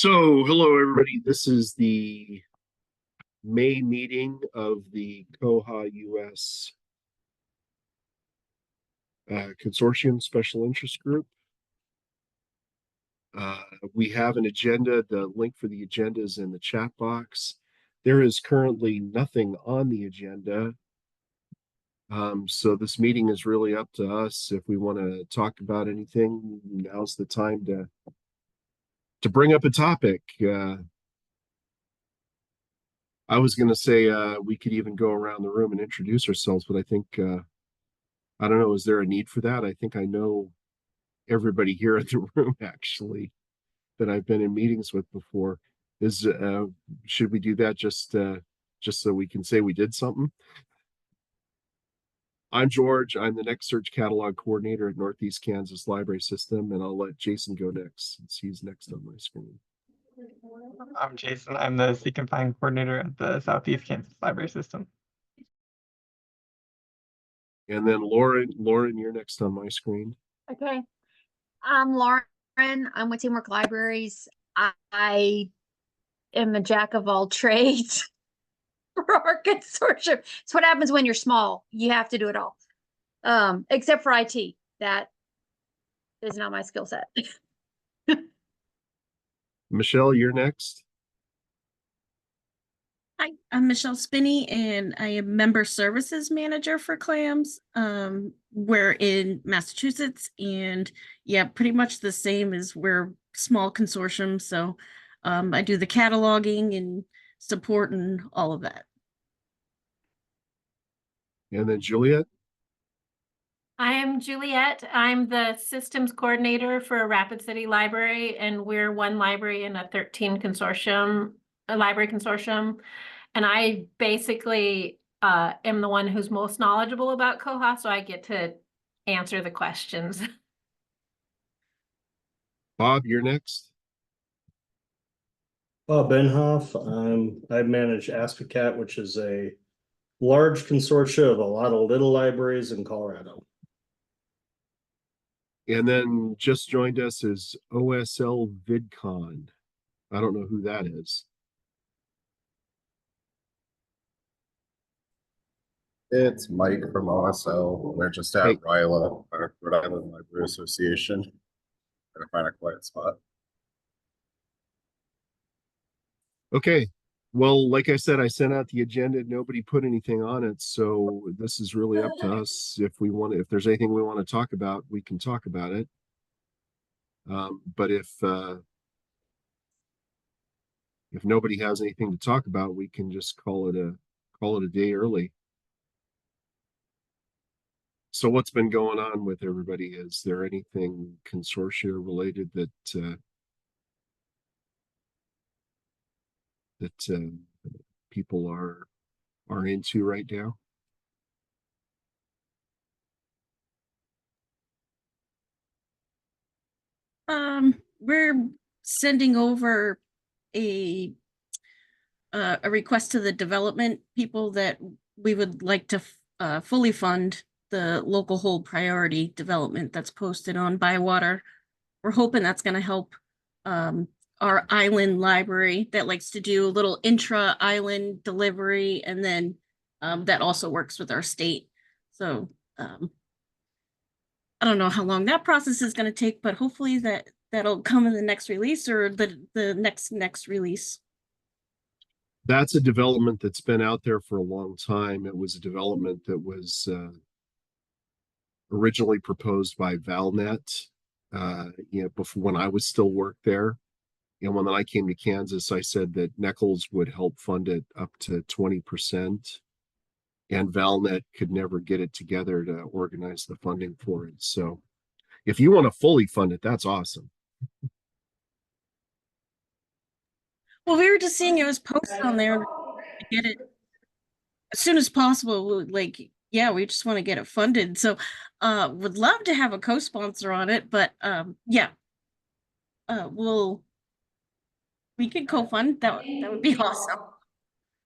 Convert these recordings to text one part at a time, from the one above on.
So, hello everybody. This is the May meeting of the koha-US Consortium Special Interest Group. We have an agenda. The link for the agenda is in the chat box. There is currently nothing on the agenda. So this meeting is really up to us. If we want to talk about anything, now's the time to bring up a topic. I was going to say we could even go around the room and introduce ourselves, but I think, I don't know, is there a need for that? I think I know everybody here in the room, actually, that I've been in meetings with before. Should we do that just so we can say we did something? I'm George. I'm the Next Search Catalog Coordinator at Northeast Kansas Library System, and I'll let Jason go next since he's next on my screen. I'm Jason. I'm the Seek and Find Coordinator at the Southeast Kansas Library System. And then Lauren, you're next on my screen. Okay. I'm Lauren. I'm with Teamwork Libraries. I am a jack of all trades for our consortium. It's what happens when you're small. You have to do it all. Except for IT. That is not my skill set. Michelle, you're next. Hi, I'm Michelle Spinney, and I am Member Services Manager for CLAMS. We're in Massachusetts, and yeah, pretty much the same as we're small consortium. So I do the cataloging and support and all of that. And then Juliet. I am Juliet. I'm the systems coordinator for Rapid City Library, and we're one library in a 13 consortium, a library consortium. And I basically am the one who's most knowledgeable about Koha, so I get to answer the questions. Bob, you're next. Bob Benhoff. I manage ASPICAT, which is a large consortia of a lot of little libraries in Colorado. And then just joined us is OSL VidCon. I don't know who that is. It's Mike from OSL. We're just at RILA, our Rhode Island Library Association. Gonna find a quiet spot. Okay. Well, like I said, I sent out the agenda. Nobody put anything on it, so this is really up to us. If there's anything we want to talk about, we can talk about it. But if nobody has anything to talk about, we can just call it a day early. So what's been going on with everybody? Is there anything consortia related that people are into right now? We're sending over a request to the development people that we would like to fully fund the local hold priority development that's posted on Bywater. We're hoping that's going to help our island library that likes to do a little intra-island delivery, and then that also works with our state. So I don't know how long that process is going to take, but hopefully that'll come in the next release or the next release. That's a development that's been out there for a long time. It was a development that was originally proposed by Valnet, before, when I was still worked there. And when I came to Kansas, I said that Nichols would help fund it up to 20%. And Valnet could never get it together to organize the funding for it. So if you want to fully fund it, that's awesome. Well, we were just seeing it was posted on there to get it as soon as possible. Like, yeah, we just want to get it funded. So would love to have a co-sponsor on it, but yeah. We could co-fund. That would be awesome.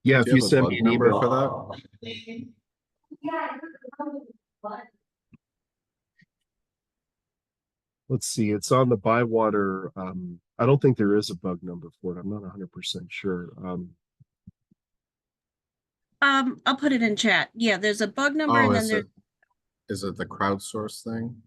Yeah, if you send me an email for that. let's see, it's on the Bywater. I don't think there is a bug number for it. I'm not 100% sure. I'll put it in chat. Yeah, there's a bug number Oh, and then there's is it the crowdsource thing?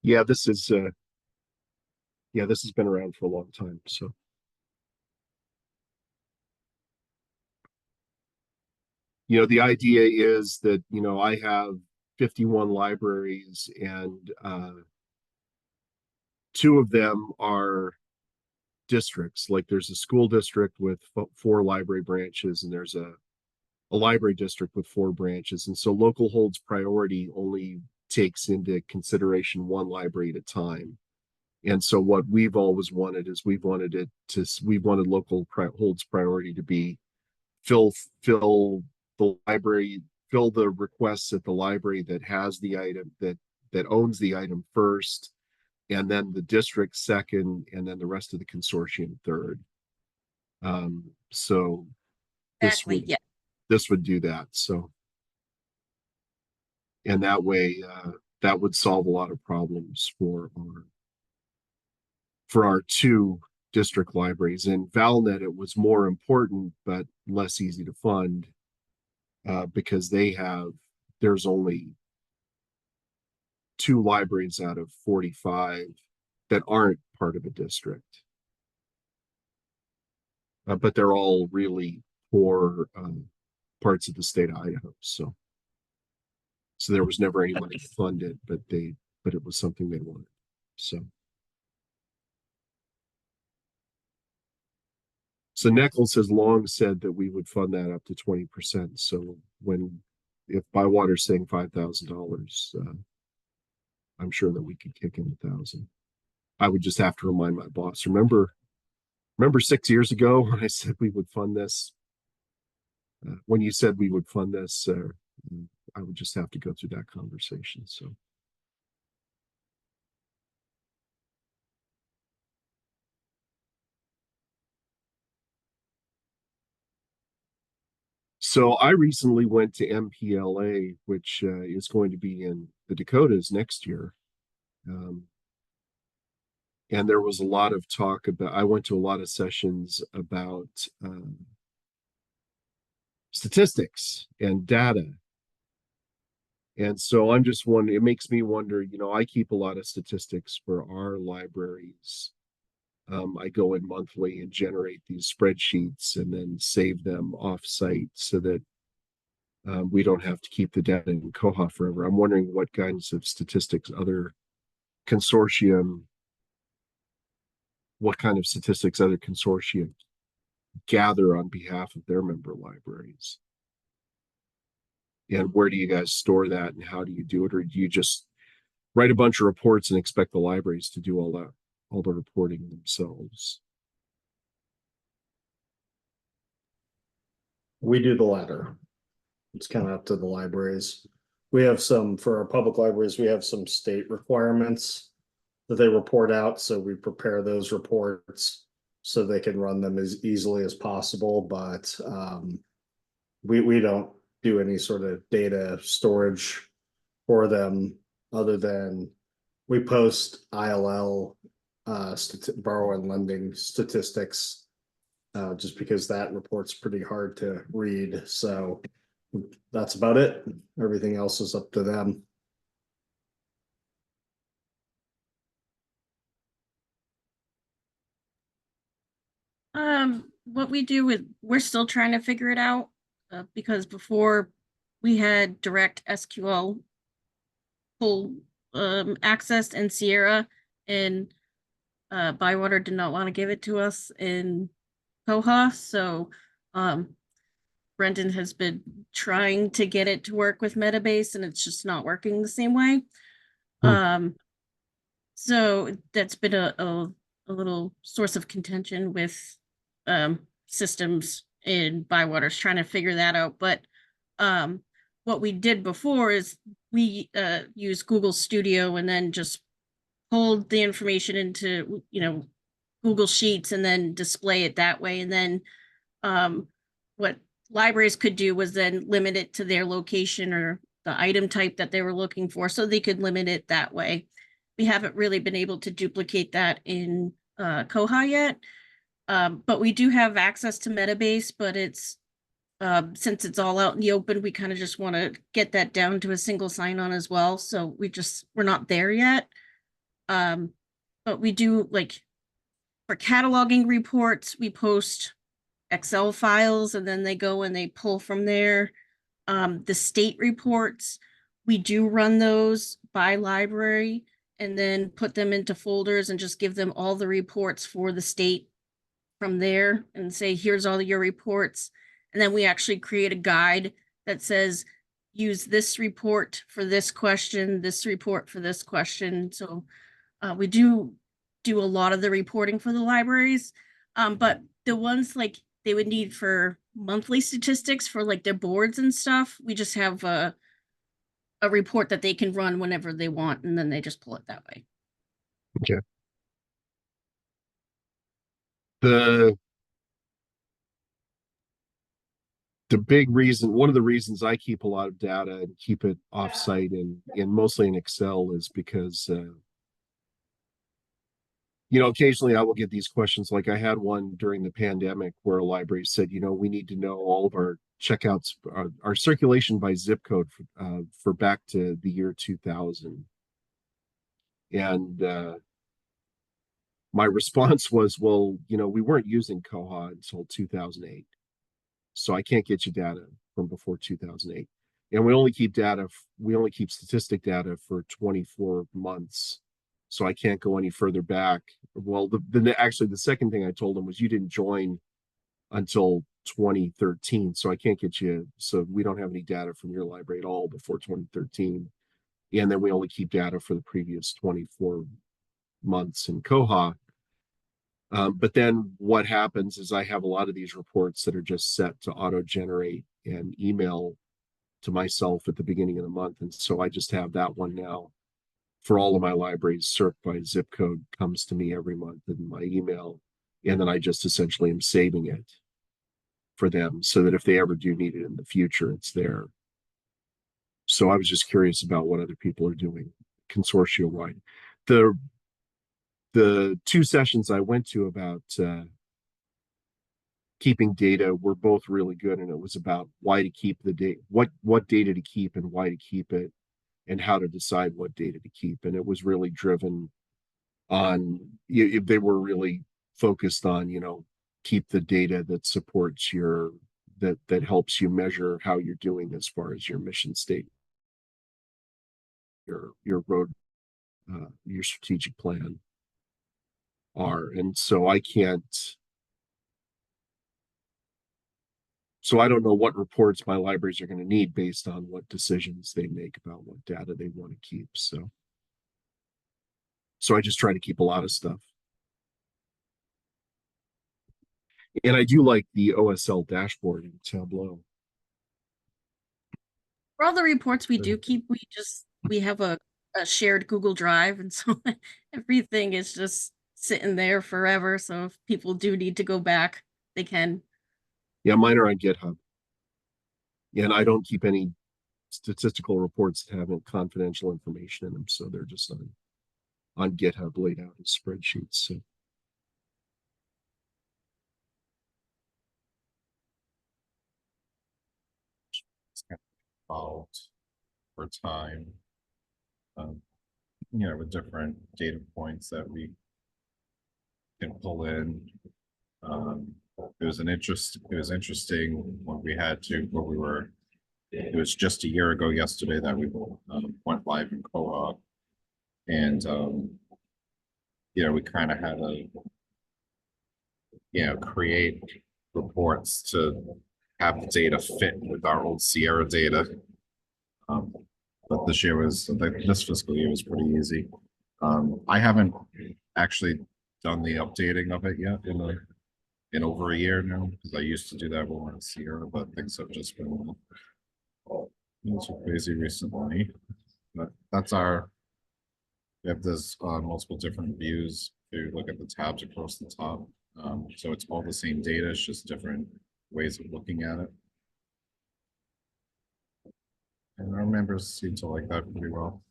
Yeah, this is yeah, this has been around for a long time. So the idea is that, I have 51 libraries, and two of them are districts. Like there's a school district with 4 library branches, and there's a library district with 4 branches. And so local holds priority only takes into consideration 1 library at a time. And so what we've always wanted is we wanted local holds priority to be fill the library, fill the requests at the library that has the item, that owns the item first, and then the district second, and then the rest of the consortium third. So exactly, yeah. this would do that. So, and that way, that would solve a lot of problems for our 2 district libraries. In Valnet, it was more important but less easy to fund, because there's only 2 libraries out of 45 that aren't part of a district, but they're all really poor parts of the state of Idaho. So there was never any money to fund it, but it was something they wanted. So Nichols has long said that we would fund that up to 20%. So if Bywater's saying $5,000, I'm sure that we could kick in 1,000. I would just have to remind my boss. Remember 6 years ago when I said we would fund this? When you said we would fund this, I would just have to go through that conversation. So I recently went to MPLA, which is going to be in the Dakotas next year. And there was a lot of talk about, I went to a lot of sessions about statistics and data. And so I'm just wondering, it makes me wonder, I keep a lot of statistics for our libraries. I go in monthly and generate these spreadsheets and then save them off-site so that we don't have to keep the data in Koha forever. I'm wondering what kinds of statistics what kind of statistics other consortia gather on behalf of their member libraries. And where do you guys store that, and how do you do it? Or do you just write a bunch of reports and expect the libraries to do all the reporting themselves? We do the latter. It's kind of up to the libraries. We have for our public libraries, we have some state requirements that they report out. So we prepare those reports so they can run them as easily as possible. But we don't do any sort of data storage for them, other than we post ILL borrow and lending statistics, just because that report's pretty hard to read. So that's about it. Everything else is up to them. What we do is we're still trying to figure it out, because before we had direct SQL full access, and Sierra and Bywater did not want to give it to us in Koha. So Brendan has been trying to get it to work with Metabase, and it's just not working the same way. So that's been a little source of contention with systems in Bywater's trying to figure that out. But what we did before is we used Google Studio and then just pulled the information into, Google Sheets and then display it that way. And then what libraries could do was then limit it to their location or the item type that they were looking for, so they could limit it that way. We haven't really been able to duplicate that in Koha yet, but we do have access to Metabase, but it's since it's all out in the open, we kind of just want to get that down to a single sign-on as well. So we're not there yet. But we do, like, for cataloging reports, we post Excel files and then they go and they pull from there. The state reports, we do run those by library and then put them into folders and just give them all the reports for the state from there and say, here's all your reports. And then we actually create a guide that says, use this report for this question, this report for this question. So we do a lot of the reporting for the libraries, but the ones like they would need for monthly statistics for like their boards and stuff, we just have a report that they can run whenever they want, and then they just pull it that way. Okay. The big reason, one of the reasons I keep a lot of data and keep it offsite and mostly in Excel is because occasionally I will get these questions. Like I had one during the pandemic where a library said, we need to know all of our checkouts, our circulation by zip code for back to the year 2000. And my response was, well, we weren't using Koha until 2008. So I can't get you data from before 2008. And we only keep statistic data for 24 months. So I can't go any further back. Well, actually the second thing I told them was you didn't join until 2013. So I can't get you. So we don't have any data from your library at all before 2013. And then we only keep data for the previous 24 months in Koha. But then what happens is I have a lot of these reports that are just set to auto-generate and email to myself at the beginning of the month. And so I just have that one now for all of my libraries. Circ by zip code comes to me every month in my email. And then I just essentially am saving it for them so that if they ever do need it in the future, it's there. So I was just curious about what other people are doing consortia-wide. The two sessions I went to about keeping data were both really good, and it was about why to keep the data, what data to keep and why to keep it, and how to decide what data to keep. And it was really driven on, they were really focused on, keep the data that supports that helps you measure how you're doing as far as your mission statement, your road, your strategic plan are. And so I don't know what reports my libraries are going to need based on what decisions they make about what data they want to keep. So I just try to keep a lot of stuff. And I do like the OSL dashboard in Tableau. For all the reports we do keep, we have a shared Google Drive, and so everything is just sitting there forever. So if people do need to go back, they can. Yeah, mine are on GitHub. And I don't keep any statistical reports that have confidential information in them. So they're just on GitHub laid out as spreadsheets. So It's kind of evolved over time. With different data points that we can pull in. It was interesting when we were it was just a year ago yesterday that we went live in Koha. And we kind of had to create reports to have the data fit with our old Sierra data. But this fiscal year was pretty easy. I haven't actually done the updating of it yet in over a year now, because I used to do that when I was Sierra, but things have just been so crazy recently. But we have this multiple different views. If you look at the tabs across the top, so it's all the same data, it's just different ways of looking at it. And our members seem to like that pretty well.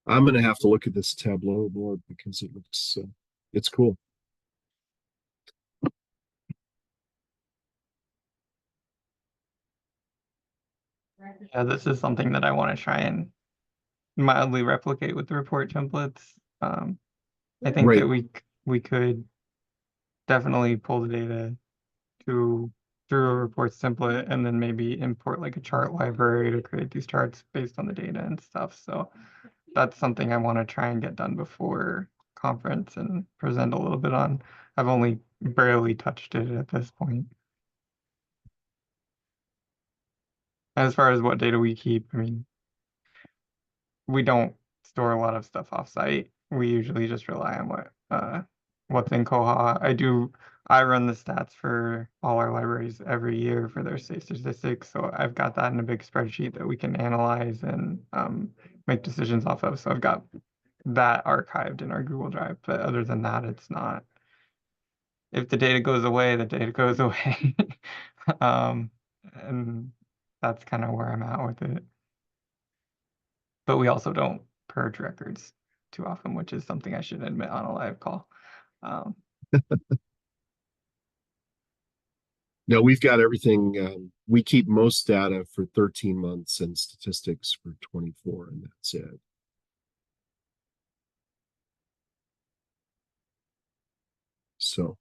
I'm gonna have to look at this Tableau board because it looks it's cool. Yeah, this is something that I want to try and mildly replicate with the report templates. I think Right. that we could definitely pull the data through a reports template and then maybe import like a chart library to create these charts based on the data and stuff. So that's something I want to try and get done before conference and present a little bit on. I've only barely touched it at this point. As far as what data we keep, I mean, we don't store a lot of stuff offsite. We usually just rely on what's in Koha. I run the stats for all our libraries every year for their state statistics, so I've got that in a big spreadsheet that we can analyze and make decisions off of. So I've got that archived in our Google Drive, but other than that, it's not. If the data goes away, the data goes away. And that's kind of where I'm at with it. But we also don't purge records too often, which is something I should admit on a live call. No, we've got everything. We keep most data for 13 months and statistics for 24, and that's it. So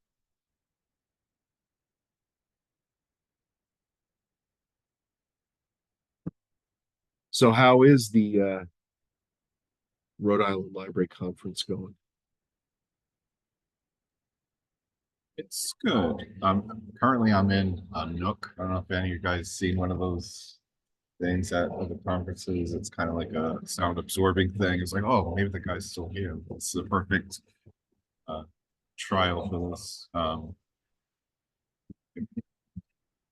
how is the Rhode Island Library Conference going? It's good. Currently I'm in Nook. I don't know if any of you guys seen one of those things at other conferences. It's kind of like a sound absorbing thing. It's like, oh, maybe the guy's still here. It's the perfect trial for this.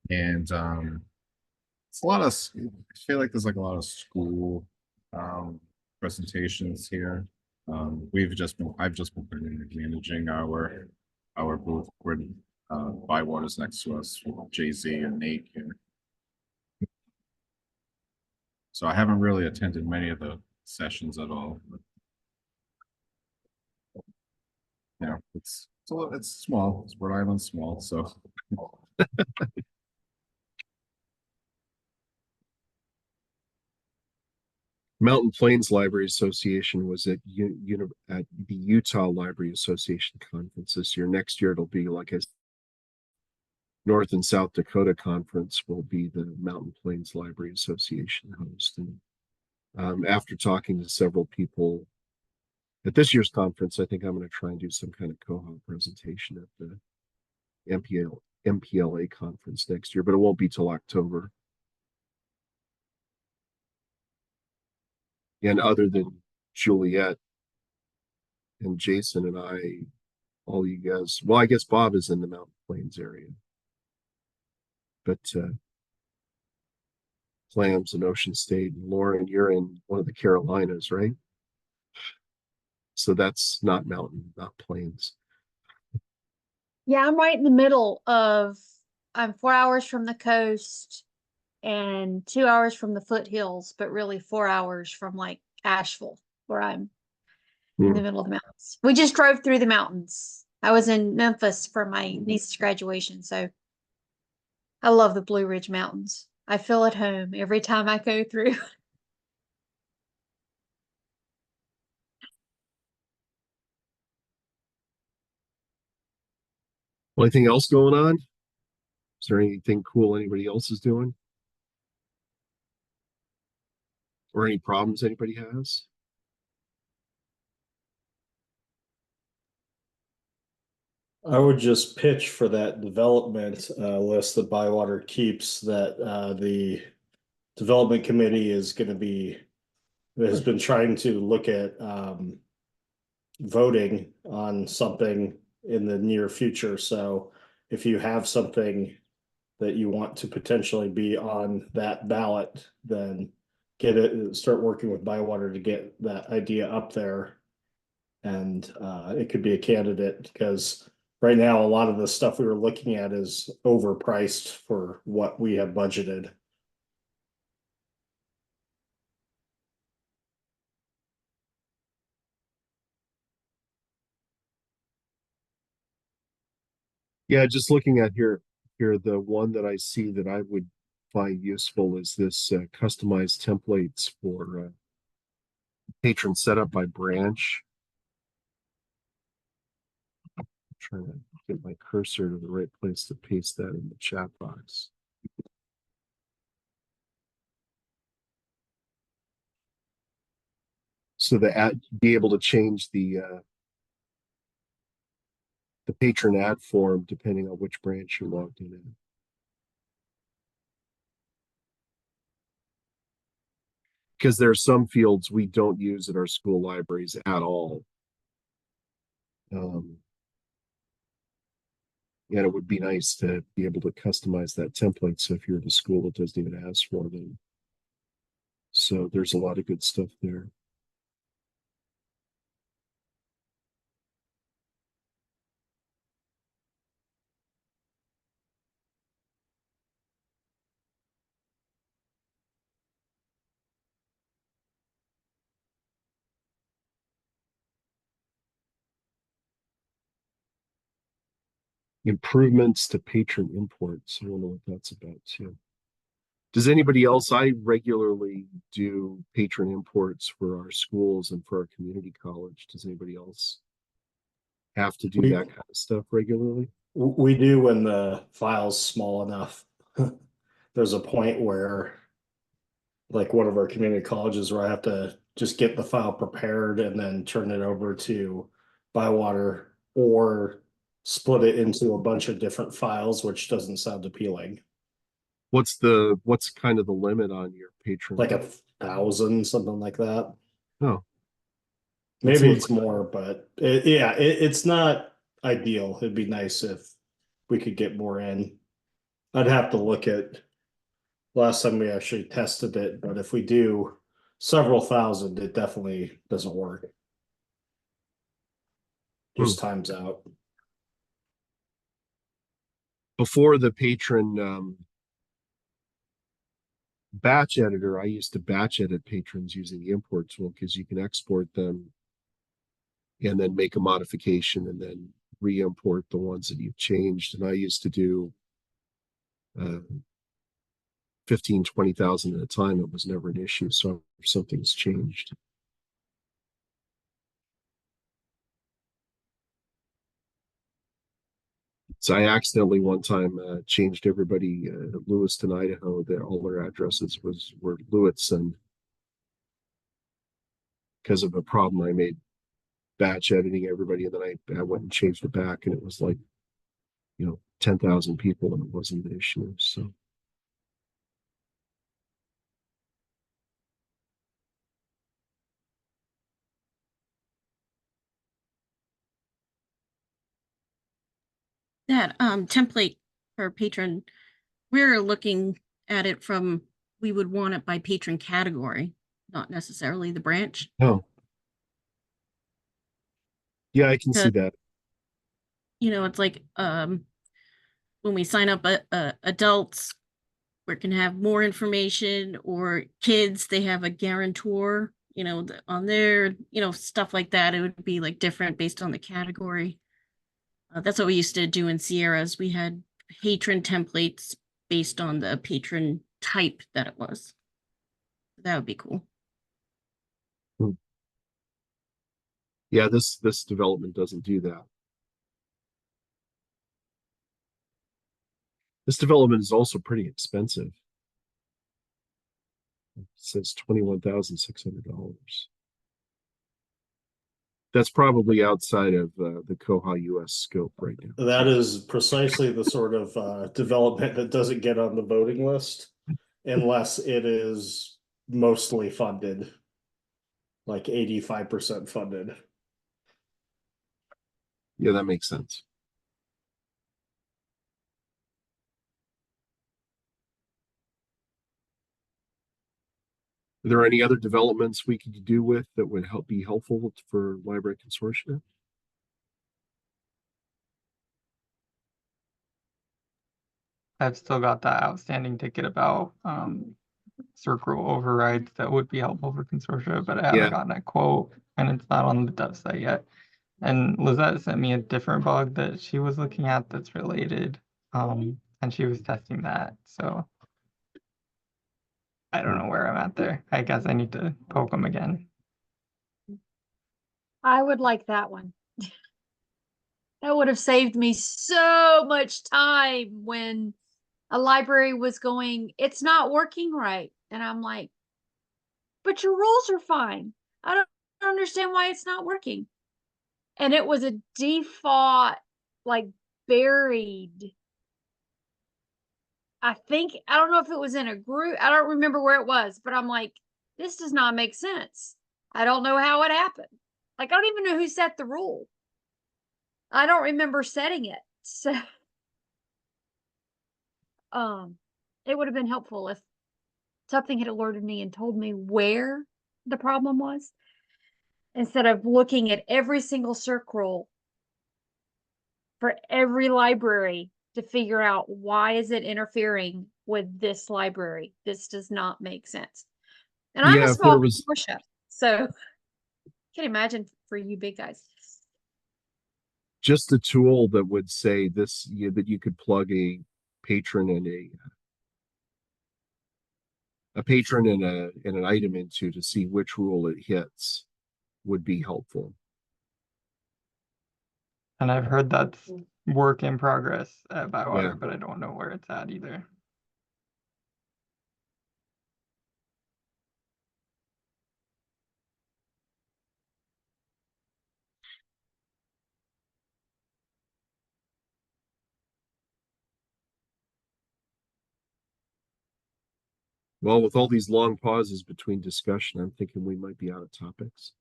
And it's a lot of, I feel like there's like a lot of school presentations here. I've just been managing our booth where Bywater's next to us, Jay-Z and Nate here. So I haven't really attended many of the sessions at all. But, it's small. It's Rhode Island small, so. Mountain Plains Library Association was at at the Utah Library Association conference this year. Next year it'll be like a North and South Dakota conference will be the Mountain Plains Library Association host. And after talking to several people at this year's conference, I think I'm going to try and do some kind of Koha presentation at the MPLA conference next year, but it won't be till October. And other than Juliet and Jason and I, all you guys, well, I guess Bob is in the Mountain Plains area, but CLAMS and Ocean State, and Lauren, you're in one of the Carolinas, right? So that's not mountain, not plains. Yeah, I'm right in the middle of, I'm 4 hours from the coast and 2 hours from the foothills, but really 4 hours from like Asheville, where I'm in the middle of the mountains. We just drove through the mountains. I was in Memphis for my niece's graduation, so I love the Blue Ridge Mountains. I feel at home every time I go through. Anything else going on? Is there anything cool anybody else is doing? Or any problems anybody has? I would just pitch for that development list that Bywater keeps, that the development committee is going to be, has been trying to look at voting on something in the near future. So if you have something that you want to potentially be on that ballot, then get it, start working with Bywater to get that idea up there. And it could be a candidate, because right now a lot of the stuff we were looking at is overpriced for what we have budgeted. Yeah, just looking at here, the one that I see that I would find useful is this customized templates for patron setup by branch. I'm trying to get my cursor to the right place to paste that in the chat box. So be able to change the patron ad form depending on which branch you're logged in. Because there are some fields we don't use at our school libraries at all. And it would be nice to be able to customize that template. So if you're at a school that doesn't even ask for them. So there's a lot of good stuff there. Improvements to patron imports. I don't know what that's about too. Does anybody else? I regularly do patron imports for our schools and for our community college. Does anybody else have to do that kind of stuff regularly? We do when the file's small enough. There's a point where, like one of our community colleges, where I have to just get the file prepared and then turn it over to Bywater, or split it into a bunch of different files, which doesn't sound appealing. What's kind of the limit on your patron? Like 1,000, something like that. Oh, maybe it's more, but it's not ideal. It'd be nice if we could get more in. I'd have to look at last time we actually tested it, but if we do several thousand, it definitely doesn't work. Just times out. Before the patron batch editor, I used to batch edit patrons using the import tool, because you can export them and then make a modification and then re-import the ones that you've changed. And I used to do 15, 20,000 at a time. It was never an issue. So something's changed. So I accidentally one time changed everybody Lewiston, Idaho. All their addresses were Lewiston, because of a problem I made batch editing everybody, and then I went and changed it back, and it was like 10,000 people, and it wasn't an issue. So That template for patron, we're looking at it from, we would want it by patron category, not necessarily the branch. oh yeah, I can see that. It's like when we sign up adults, we can have more information, or kids, they have a guarantor, on there, stuff like that. It would be like different based on the category. That's what we used to do in Sierras. We had patron templates based on the patron type that it was. That would be cool. Yeah, this development doesn't do that. This development is also pretty expensive. It says $21,600. That's probably outside of the koha-US scope right now. That is precisely the sort of development that doesn't get on the voting list unless it is mostly funded, like 85% funded. Yeah, that makes sense. Are there any other developments we could do with that would be helpful for library consortia? I've still got that outstanding ticket about circle overrides that would be helpful for consortia, but I haven't Yeah. gotten a quote and it's not on the dev site yet. And Lizette sent me a different bug that she was looking at that's related. And she was testing that. So I don't know where I'm at there. I guess I need to poke them again. I would like that one. That would have saved me so much time when a library was going, it's not working right. And I'm like, but your rules are fine. I don't understand why it's not working. And it was a default, like buried. I don't know if it was in a group. I don't remember where it was, but I'm like, this does not make sense. I don't know how it happened. Like, I don't even know who set the rule. I don't remember setting it. So, it would have been helpful if something had alerted me and told me where the problem was, instead of looking at every single circle for every library to figure out why is it interfering with this library. This does not make sense. And I'm Yeah, a if small there was- consortia, so can imagine for you big guys. Just a tool that would say this, that you could plug a patron and a patron and an item into to see which rule it hits would be helpful. And I've heard that's work in progress at Bywater, Yeah. but I don't know where it's at either. Well, with all these long pauses between discussion, I'm thinking we might be out of topics.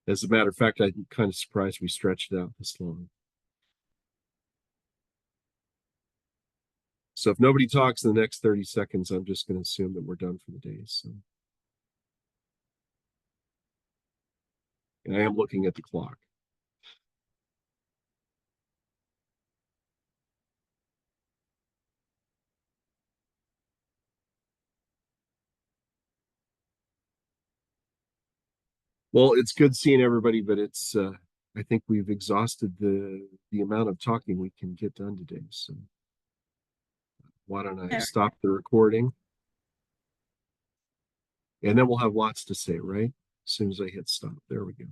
As a matter of fact, I'm kind of surprised we stretched it out this long. So if nobody talks in the next 30 seconds, I'm just going to assume that we're done for the day. So, and I am looking at the clock. Well, it's good seeing everybody, but it's I think we've exhausted the amount of talking we can get done today. So why don't I Yeah. stop the recording? And then we'll have lots to say, right? As soon as I hit stop. There we go.